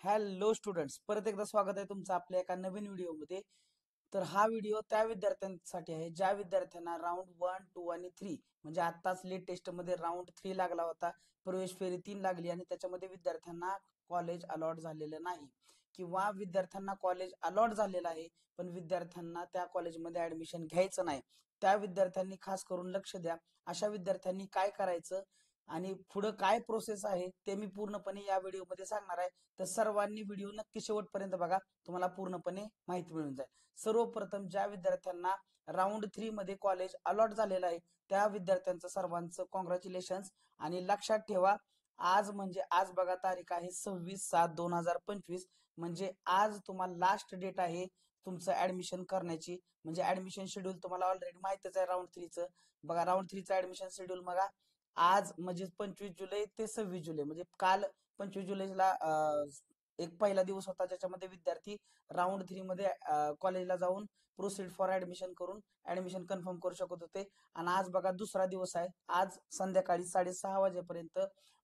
Hello students, परत एकदा स्वागत आहे तुमचं आपल्या एका नवीन व्हिडिओमध्ये. तर हा व्हिडिओ त्या विद्यार्थ्यांसाठी आहे ज्या विद्यार्थ्यांना राऊंड 1, 2 आणि 3 म्हणजे आताच लेटेस्ट मध्ये राऊंड 3 लागला होता, प्रवेश फेरी 3 लागली आणि त्याच्यामध्ये विद्यार्थ्यांना कॉलेज अलॉट झालेलं नाही किंवा विद्यार्थ्यांना कॉलेज अलॉट झालेलं आहे पण विद्यार्थ्यांना त्या कॉलेजमध्ये ऍडमिशन घ्यायचं नाही. त्या विद्यार्थ्यांनी खास करून लक्ष द्या. अशा विद्यार्थ्यांनी काय करायचं आणि पुढं काय प्रोसेस आहे ते मी पूर्णपणे या व्हिडिओमध्ये सांगणार आहे. तर सर्वांनी व्हिडिओ नक्की शेवटपर्यंत बघा, तुम्हाला पूर्णपणे माहिती मिळून जाईल. सर्वप्रथम ज्या विद्यार्थ्यांना राऊंड 3 मध्ये कॉलेज अलॉट झालेलं आहे त्या विद्यार्थ्यांचं सर्वांचं कॉंग्रॅच्युलेशन्स. आणि लक्षात ठेवा, आज म्हणजे आज बघा, तारीख आहे 26/7/2025. म्हणजे आज तुम्हाला लास्ट डेट आहे तुमचं ऍडमिशन करण्याची. म्हणजे ऍडमिशन शेड्यूल तुम्हाला ऑलरेडी माहितीच आहे राऊंड 3चं. बघा, राऊंड 3चं ऍडमिशन शेड्यूल बघा, आज म्हणजे 25 जुलै ते 26 जुलै म्हणजे काल 25 जुलैला एक पहिला दिवस होता ज्याच्यामध्ये विद्यार्थी राऊंड 3 मध्ये कॉलेजला जाऊन प्रोसीड फॉर ऍडमिशन करून ऍडमिशन कन्फर्म करू शकत होते. आणि आज बघा दुसरा दिवस आहे. आज संध्याकाळी 6:30 वाजेपर्यंत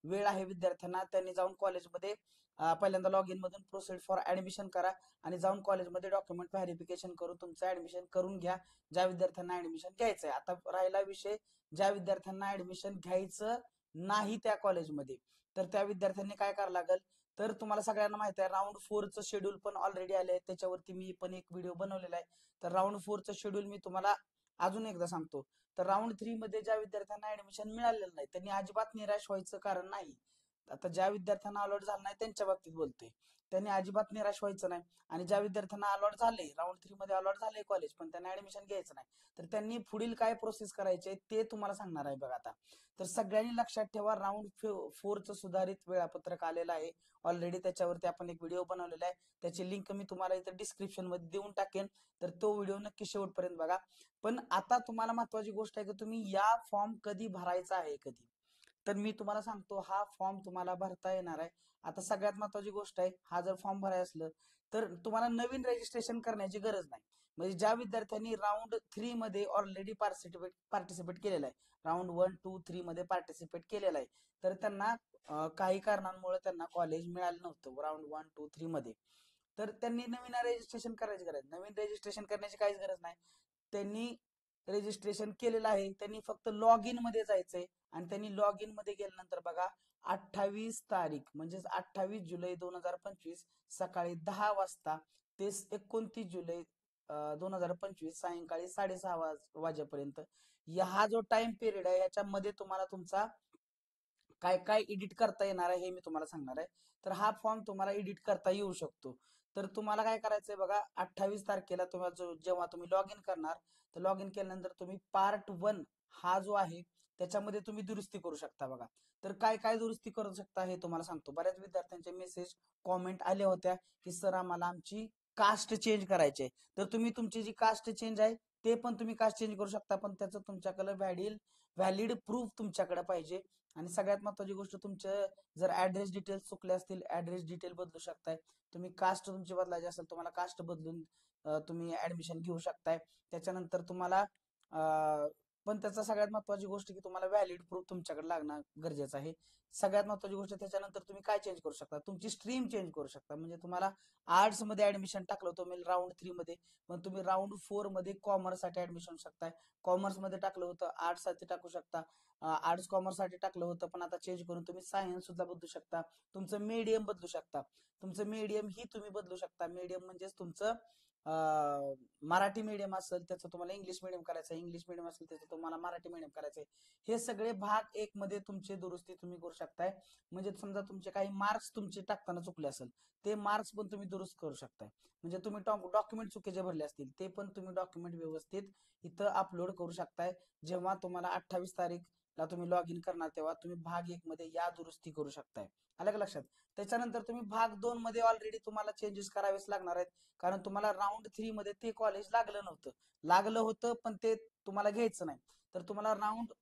वेळ आहे विद्यार्थ्यांना. त्यांनी जाऊन कॉलेजमध्ये पहिल्यांदा लॉग इन मधून प्रोसीड फॉर ऍडमिशन करा आणि जाऊन कॉलेजमध्ये डॉक्युमेंट व्हेरिफिकेशन करून तुमचं ऍडमिशन करून घ्या ज्या विद्यार्थ्यांना ऍडमिशन घ्यायचंय. आता राहिला विषय ज्या विद्यार्थ्यांना ऍडमिशन घ्यायचं नाही त्या कॉलेजमध्ये, तर त्या विद्यार्थ्यांनी काय करावं लागेल. तर तुम्हाला सगळ्यांना माहिती आहे राऊंड 4चं शेड्यूल पण ऑलरेडी आले आहे, त्याच्यावरती मी पण एक व्हिडिओ बनवलेला आहे. तर राऊंड 4चं शेड्यूल मी तुम्हाला अजून एकदा सांगतो. तर राऊंड 3 मध्ये ज्या विद्यार्थ्यांना ऍडमिशन मिळालेलं नाही त्यांनी अजिबात निराश व्हायचं कारण नाही. आता ज्या विद्यार्थ्यांना अलॉट झालं नाही त्यांच्या बाबतीत बोलतोय, त्यांनी अजिबात निराश व्हायचं नाही. आणि ज्या विद्यार्थ्यांना अलॉट झाले, राऊंड 3 मध्ये अलॉट झाले कॉलेज पण त्यांना ऍडमिशन घ्यायचं नाही, तर त्यांनी पुढील काय प्रोसेस करायचे ते तुम्हाला सांगणार आहे बघा आता. तर सगळ्यांनी लक्षात ठेवा, राऊंड 4चं सुधारित वेळापत्रक आलेलं आहे ऑलरेडी. त्याच्यावरती आपण एक व्हिडिओ बनवलेला आहे, त्याची लिंक मी तुम्हाला इथे डिस्क्रिप्शन मध्ये देऊन टाकेन. तर तो व्हिडिओ नक्की शेवटपर्यंत बघा. पण आता तुम्हाला महत्वाची गोष्ट आहे की तुम्ही या फॉर्म कधी भरायचा आहे कधी. तर मी तुम्हाला सांगतो, हा फॉर्म तुम्हाला भरता येणार आहे. आता सगळ्यात महत्वाची गोष्ट आहे, हा जर फॉर्म भरायचा असलं तर तुम्हाला नवीन रजिस्ट्रेशन करण्याची गरज नाही. म्हणजे ज्या विद्यार्थ्यांनी राऊंड 3 मध्ये ऑलरेडी पार्टिसिपेट केलेलं आहे, राऊंड 1, 2, 3 मध्ये पार्टिसिपेट केलेलं आहे, तर त्यांना काही कारणांमुळे त्यांना कॉलेज मिळालं नव्हतं राऊंड 1, 2, 3 मध्ये, तर त्यांनी नवीन रजिस्ट्रेशन करायची गरज, नवीन रजिस्ट्रेशन करण्याची काहीच गरज नाही. त्यांनी रजिस्ट्रेशन केलेलं आहे, त्यांनी फक्त लॉग इन मध्ये जायचंय. आणि त्यांनी लॉग इन मध्ये गेल्यानंतर बघा, 28 तारीख म्हणजेच 28 जुलै 2025 सकाळी 10 वाजता ते 29 जुलै 2025 सायंकाळी 6:30 वाजेपर्यंत हा जो टाइम पिरियड आहे याच्यामध्ये तुम्हाला तुमचा काय काय एडिट करता येणार आहे हे मी तुम्हाला सांगणार आहे. तर हा फॉर्म तुम्हाला एडिट करता येऊ शकतो. तर तुम्हाला काय करायचंय बघा, 28 तारखेला तुम्हाला जेव्हा तुम्ही लॉग इन करणार, तर लॉग इन केल्यानंतर तुम्ही पार्ट 1 हा जो आहे त्याच्यामध्ये तुम्ही दुरुस्ती करू शकता बघा. तर काय काय दुरुस्ती करू शकता हे तुम्हाला सांगतो. बऱ्याच विद्यार्थ्यांचे मेसेज कॉमेंट आल्या होत्या की सर आम्हाला आमची कास्ट चेंज करायची आहे. तर तुम्ही तुमची जी कास्ट चेंज आहे ते पण तुम्ही कास्ट चेंज करू शकता, पण त्याचं तुमच्याकडे व्हॅलिड प्रूफ तुमच्याकडे पाहिजे. आणि सगळ्यात महत्वाची गोष्ट, तुमचे जर ऍड्रेस डिटेल्स चुकले असतील ऍड्रेस डिटेल बदलू शकताय. तुम्ही कास्ट तुमची बदलायची असेल तुम्हाला कास्ट बदलून तुम्ही ऍडमिशन घेऊ शकताय. त्याच्यानंतर तुम्हाला पण त्याचा सगळ्यात महत्वाची गोष्ट की तुम्हाला व्हॅलिड प्रूफ तुमच्याकडे लागणं गरजेचं आहे. सगळ्यात महत्वाची गोष्ट, त्याच्यानंतर तुम्ही काय चेंज करू शकता, तुमची स्ट्रीम चेंज करू शकता. म्हणजे तुम्हाला आर्ट्स मध्ये ऍडमिशन टाकलं होतं तुम्ही राऊंड 3 मध्ये, पण तुम्ही राऊंड 4 मध्ये कॉमर्स साठी ऍडमिशन शकताय. कॉमर्स मध्ये टाकलं होतं आर्ट्स साठी टाकू शकता. आर्ट्स कॉमर्स साठी टाकलं होतं पण आता चेंज करून तुम्ही सायन्स सुद्धा बदलू शकता. तुमचं मीडियम बदलू शकता. तुमचं मीडियम ही तुम्ही बदलू शकता. मीडियम म्हणजेच तुमचं मराठी मीडियम असेल त्याचं तुम्हाला इंग्लिश मीडियम करायचं आहे, इंग्लिश मीडियम असेल त्याचं तुम्हाला मराठी मीडियम करायचंय. हे सगळे भाग 1 मध्ये तुमची दुरुस्ती तुम्ही करू शकताय. म्हणजे समजा तुमचे काही मार्क्स तुमचे टाकताना चुकले असेल ते मार्क्स पण तुम्ही दुरुस्त करू शकताय. म्हणजे तुम्ही डॉक्युमेंट चुकीचे भरले असतील ते पण तुम्ही डॉक्युमेंट व्यवस्थित इथं अपलोड करू शकताय. जेव्हा तुम्हाला 28 तारीखला तुम्ही लॉग इन करणार तेव्हा तुम्ही भाग 1 मध्ये या दुरुस्ती करू शकताय. आलं का लक्षात. त्याच्यानंतर तुम्ही भाग 2 मध्ये ऑलरेडी तुम्हाला चेंजेस करावेच लागणार आहेत, कारण तुम्हाला राऊंड 3 मध्ये ते कॉलेज लागलं होतं पण ते तुम्हाला घ्यायचं नाही. तर तुम्हाला राऊंड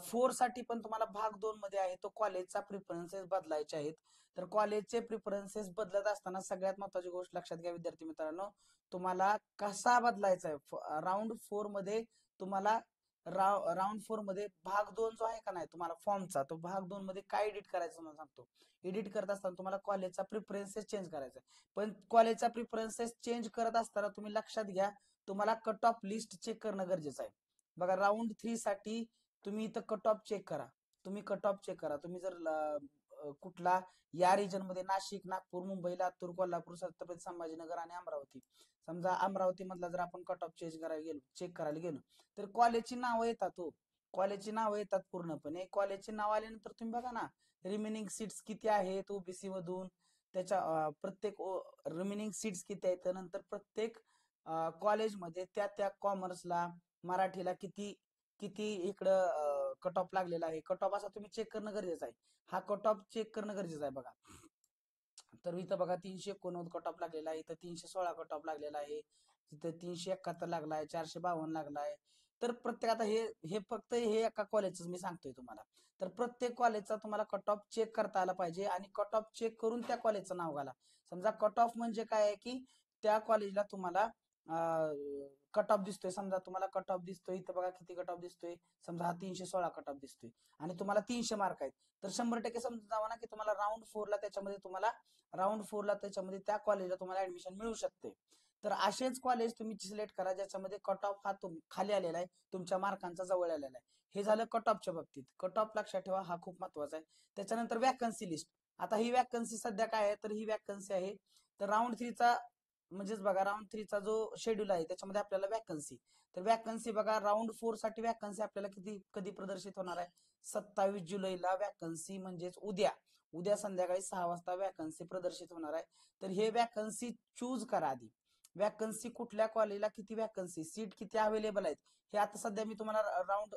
4 साठी पण तुम्हाला भाग 2 मध्ये आहे तो कॉलेजचा प्रिफरन्सेस बदलायचे आहेत. तर कॉलेजचे प्रिफरन्सेस बदलत असताना सगळ्यात महत्वाची गोष्ट लक्षात घ्या विद्यार्थी मित्रांनो, तुम्हाला कसा बदलायचा आहे. राऊंड 4 मध्ये तुम्हाला राऊंड 4 मध्ये भाग 2 जो आहे का नाही तुम्हाला फॉर्मचा, तो भाग 2 मध्ये काय एडिट करायचं मला सांगतो. एडिट करत असताना तुम्हाला कॉलेजचा प्रिफरन्सेस चेंज करायचा, पण कॉलेजचा प्रिफरन्सेस चेंज करत असताना तुम्ही लक्षात घ्या, तुम्हाला कट ऑफ लिस्ट चेक करणं गरजेचं आहे. बघा राऊंड 3 साठी तुम्ही इथं कट ऑफ चेक करा. तुम्ही जर कुठला या रिजन मध्ये नाशिक, नागपूर, मुंबई, लातूर, कोल्हापूर, छत्रपती संभाजीनगर आणि अमरावती, समजा अमरावती मधला जर आपण कट ऑफ चेक करायला गेलो, तर कॉलेजची नावं येतात. हो, कॉलेजची नावं येतात पूर्णपणे. कॉलेजचे नाव आल्यानंतर तुम्ही बघा ना, रिमेनिंग सीट्स किती आहेत ओबीसी मधून, त्याच्या प्रत्येक रिमेनिंग सीट्स किती आहेत, नंतर प्रत्येक कॉलेजमध्ये त्या त्या कॉमर्सला, मराठीला किती किती इकडं कट ऑफ लागलेला आहे. कट ऑफ असा तुम्ही चेक करणं गरजेचं आहे. हा कट ऑफ चेक करणं गरजेचं आहे बघा. तर इथं बघा 389 कट ऑफ लागलेला आहे, इथं 316 कट ऑफ लागलेला आहे, तिथं 371 लागलाय, 452 लागलाय. तर प्रत्येक आता हे हे फक्त हे एका कॉलेजच मी सांगतोय तुम्हाला. तर प्रत्येक कॉलेजचा तुम्हाला कट ऑफ चेक करता आला पाहिजे आणि कट ऑफ चेक करून त्या कॉलेजचं नाव घाला. समजा कट ऑफ म्हणजे काय आहे की त्या कॉलेजला तुम्हाला कट ऑफ दिसतोय, समजा तुम्हाला कट ऑफ दिसतोय इथं बघा किती कट ऑफ दिसतोय, समजा हा 316 कट ऑफ दिसतोय आणि तुम्हाला 300 मार्क आहेत. तर 100% समजा जावा ना की तुम्हाला राऊंड फोरला त्याच्यामध्ये त्या कॉलेजला तुम्हाला ऍडमिशन मिळू शकते. तर असेच कॉलेज तुम्ही सिलेक्ट करा ज्याच्यामध्ये कट ऑफ हा खाली आलेला आहे, तुमच्या मार्कांचा जवळ आलेला आहे. हे झालं कट ऑफच्या बाबतीत. कट ऑफ लक्षात ठेवा, हा खूप महत्वाचा आहे. त्याच्यानंतर वॅकन्सी लिस्ट. आता ही वॅकन्सी सध्या काय आहे, तर ही वॅकन्सी आहे तर राऊंड थ्रीचा, म्हणजेच बघा राऊंड थ्रीचा जो शेड्यूल आहे त्याच्यामध्ये आपल्याला वॅकन्सी, तर वॅकन्सी बघा राऊंड 4 साठी वॅकन्सी आपल्याला कधी प्रदर्शित होणार आहे, 27 जुलैला वॅकन्सी, म्हणजेच उद्या उद्या संध्याकाळी 6 वाजता वॅकन्सी प्रदर्शित होणार आहे. तर हे वॅकन्सी चूज करा आधी. वॅकन्सी कुठल्या कॉलेजला किती वॅकन्सी, सीट किती अवेलेबल आहेत, हे आता सध्या मी तुम्हाला राऊंड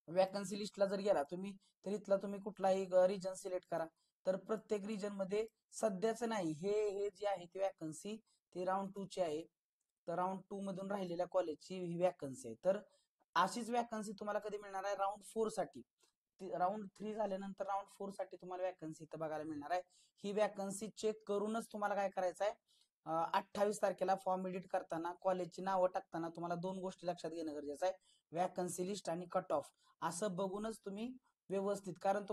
वॅकन्सी लिस्टला जर गेला तुम्ही, तर इथला तुम्ही कुठलाही रिजन सिलेक्ट करा. तर प्रत्येक रिजन मध्ये सध्याच नाही, हे हे जे आहे ती वॅकन्सी ती राऊंड 2 ची आहे. तर राऊंड 2 मधून राहिलेल्या कॉलेजची ही वॅकन्सी आहे. तर अशीच वॅकन्सी तुम्हाला कधी मिळणार आहे राऊंड 4 साठी. राऊंड 3 झाल्यानंतर राऊंड 4 साठी तुम्हाला वॅकन्सी इथं बघायला मिळणार आहे. ही वॅकन्सी चेक करूनच तुम्हाला काय करायचं आहे, 28 तारखेला फॉर्म एडिट करताना कॉलेजची नावं टाकताना तुम्हाला दोन गोष्टी लक्षात घेणं गरजेचं आहे, वॅकन्सी लिस्ट आणि कट ऑफ. असं बघूनच तुम्ही व्यवस्थित, कारण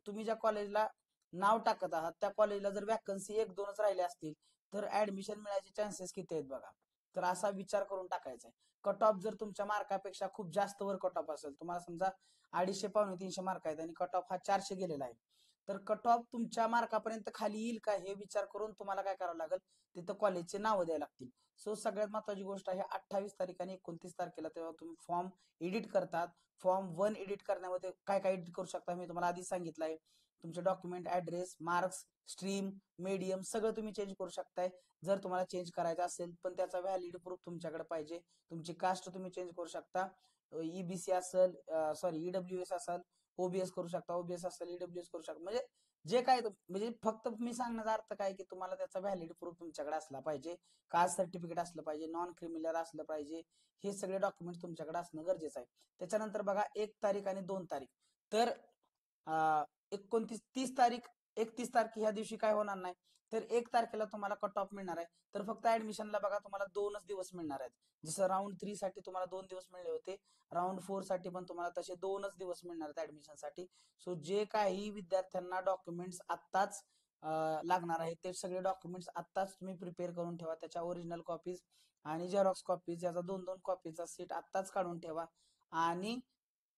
तुम्ही ज्या कॉलेजला नाव टाकत आहात त्या कॉलेजला जर वॅकन्सी एक दोनच राहिले असतील तर ऍडमिशन मिळायचे चान्सेस किती आहेत बघा. तर असा विचार करून टाकायचा आहे. कट ऑफ जर तुमच्या मार्कापेक्षा खूप जास्त वर कट ऑफ असेल, तुम्हाला समजा 250 पावणे 300 मार्क आहेत आणि कट ऑफ हा 400 गेलेला आहे, तर कट ऑफ तुमच्या मार्कापर्यंत खाली येईल का हे विचार करून तुम्हाला काय करावं लागेल, तिथं कॉलेजचे नाव द्यायला लागतील. सो सगळ्यात महत्वाची गोष्ट आहे 28 तारीख आणि 29 तारखेला तेव्हा तुम्ही फॉर्म एडिट करतात. फॉर्म 1 एडिट करण्यामध्ये काय काय एडिट करू शकता मी तुम्हाला आधीच सांगितलं आहे. तुमचे document, address, marks, stream, medium सगळं तुम्ही चेंज करू शकताय जर तुम्हाला चेंज करायचं असेल, पण त्याचा व्हॅलिड प्रूफ तुमच्याकडे पाहिजे. तुमची कास्ट तुम्ही चेंज करू शकता, ईबीसी असेल, सॉरी ईडब्ल्यूएस असेल, ओबीएस करू शकता, ओबीएस असेल ईडब्ल्यूएस करू शकता, म्हणजे जे काय म्हणजे फक्त मी सांगण्याचा अर्थ काय की तुम्हाला त्याचा व्हॅलिड प्रूफ तुमच्याकडे असला पाहिजे, कास्ट सर्टिफिकेट असलं पाहिजे, नॉन क्रिमिनल असलं पाहिजे, हे सगळे डॉक्युमेंट तुमच्याकडे असणं गरजेचं आहे. त्याच्यानंतर बघा 1 तारीख आणि 2 तारीख. तर 29 30 तारीख, 31 तारीख ह्या दिवशी काय होणार नाही, तर 1 तारखेला तुम्हाला कट ऑफ मिळणार आहे. तर फक्त ऍडमिशनला बघा तुम्हाला 2च दिवस मिळणार आहेत. जसं राऊंड 3 साठी तुम्हाला 2 दिवस मिळले होते, राऊंड 4 साठी पण तुम्हाला तसे 2च दिवस मिळणार आहेत ऍडमिशन साठी. सो जे काही विद्यार्थ्यांना डॉक्युमेंट्स आत्ताच लागणार आहेत ते सगळे डॉक्युमेंट्स आत्ताच तुम्ही प्रिपेअर करून ठेवा. त्याच्या ओरिजिनल कॉपीज आणि झेरॉक्स कॉपीज याचा 2 2 कॉपीचा सेट आत्ताच काढून ठेवा. आणि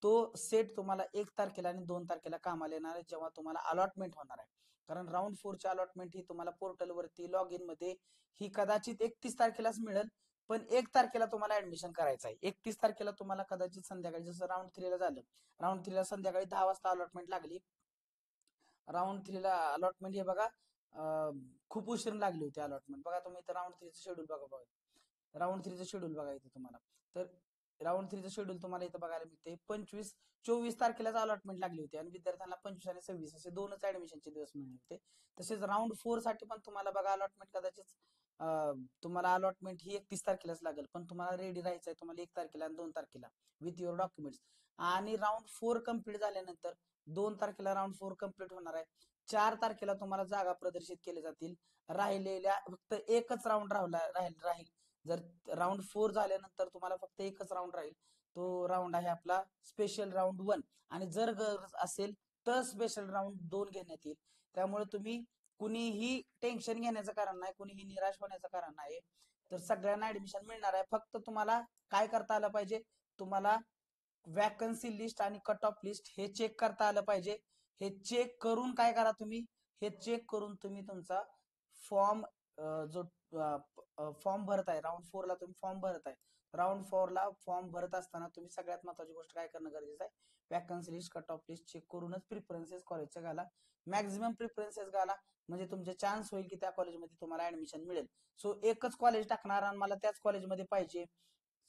तो सेट तुम्हाला 1 तारखेला आणि 2 तारखेला कामाला येणार आहे जेव्हा तुम्हाला अलॉटमेंट होणार आहे. कारण राऊंड 4 ची अलॉटमेंट ही तुम्हाला पोर्टलवरती लॉग इन मध्ये ही कदाचित 31 तारखेलाच मिळेल, पण 1 तारखेला तुम्हाला ऍडमिशन करायचं आहे. 31 तारखेला तुम्हाला कदाचित संध्याकाळी, जसं राऊंड 3 ला झालं, राऊंड 3 ला संध्याकाळी 10 वाजता अलॉटमेंट लागली. राऊंड 3 ला अलॉटमेंट हे बघा खूप उशीर लागली होती अलॉटमेंट. बघा तुम्ही इथं राऊंड 3 शेड्यूल बघा, राऊंड 3 शेड्यूल बघा इथे तुम्हाला. तर राऊंड 3 शेड्यूल तुम्हाला इथं बघायला मिळते. 24 तारखेलाच अलॉटमेंट लागली होती आणि विद्यार्थ्यांना 25 आणि 26 असे 2च ऍडमिशनचे दिवस मिळले होते. तसेच राऊंड 4 साठी पण तुम्हाला बघा अलॉटमेंट कदाचित तुम्हाला अलॉटमेंट ही 31 तारखेलाच लागेल, पण तुम्हाला रेडी राहायचं आहे तुम्हाला 1 तारखेला आणि 2 तारखेला विथ युअर डॉक्युमेंट्स. आणि राऊंड 4 कम्प्लीट झाल्यानंतर 2 तारखेला राऊंड 4 कम्प्लीट होणार आहे. 4 तारखेला तुम्हाला जागा प्रदर्शित केल्या जातील. राहिलेल्या फक्त एकच राऊंड राहील. जर राऊंड 4 झाल्यानंतर तुम्हाला फक्त एकच राऊंड राहील. तो राऊंड आहे आपला स्पेशल राऊंड 1. आणि जर गरज असेल तर स्पेशल राऊंड 2 घेण्यात येईल. त्यामुळे तुम्ही कुणीही टेन्शन घेण्याचं कारण नाही, कुणीही निराश होण्याचं कारण नाही. तर सगळ्यांना ऍडमिशन मिळणार आहे. फक्त तुम्हाला काय करता आलं पाहिजे, तुम्हाला वॅकन्सी लिस्ट आणि कट ऑफ लिस्ट हे चेक करता आलं पाहिजे. हे चेक करून काय करा तुम्ही, हे चेक करून तुम्ही तुमचा फॉर्म जो फॉर्म भरत आहे राऊंड 4 ला तुम्ही फॉर्म भरत आहे, राऊंड 4 ला फॉर्म भरत असताना तुम्ही सगळ्यात महत्वाची गोष्ट काय करणं गरजेचं आहे, vacancy list cut off list check करूनच प्रिफरन्सेस कॉलेजच्या घाला. मॅक्झिमम प्रिफरन्सेस घाला, म्हणजे तुमचे चान्स होईल की त्या कॉलेजमध्ये तुम्हाला ऍडमिशन मिळेल. सो एकच कॉलेज टाकणार आणि मला त्याच कॉलेजमध्ये पाहिजे,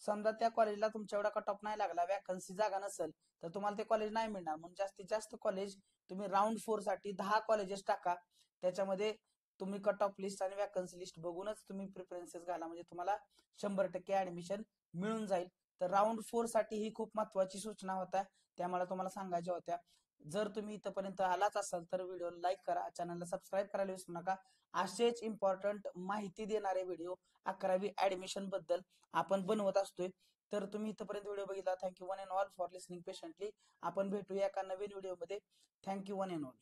समजा त्या कॉलेजला तुमच्या एवढा कट ऑफ नाही लागला, वॅकन्सी जागा नसेल, तर तुम्हाला ते कॉलेज नाही मिळणार. म्हणून जास्तीत जास्त कॉलेज तुम्ही राऊंड 4 साठी 10 कॉलेजेस टाका. त्याच्यामध्ये तुम्ही कट ऑफ लिस्ट आणि वॅकन्सी लिस्ट बघूनच तुम्ही प्रिफरन्सेस घाला, म्हणजे तुम्हाला 100% ऍडमिशन मिळून जाईल. तर राऊंड 4 साठी ही खूप महत्वाची सूचना होत्या, त्या मला तुम्हाला सांगायच्या होत्या. जर तुम्ही इथपर्यंत आलाच असाल तर व्हिडिओ लाईक करा, चॅनलला सबस्क्राईब करायला विसरू नका. असेच इम्पॉर्टंट माहिती देणारे व्हिडिओ 11वी ऍडमिशन बद्दल आपण बनवत असतोय. तर तुम्ही इथपर्यंत व्हिडिओ बघितला, thank you one and all for listening patiently. आपण भेटूया एका नवीन व्हिडिओमध्ये. Thank you one and all.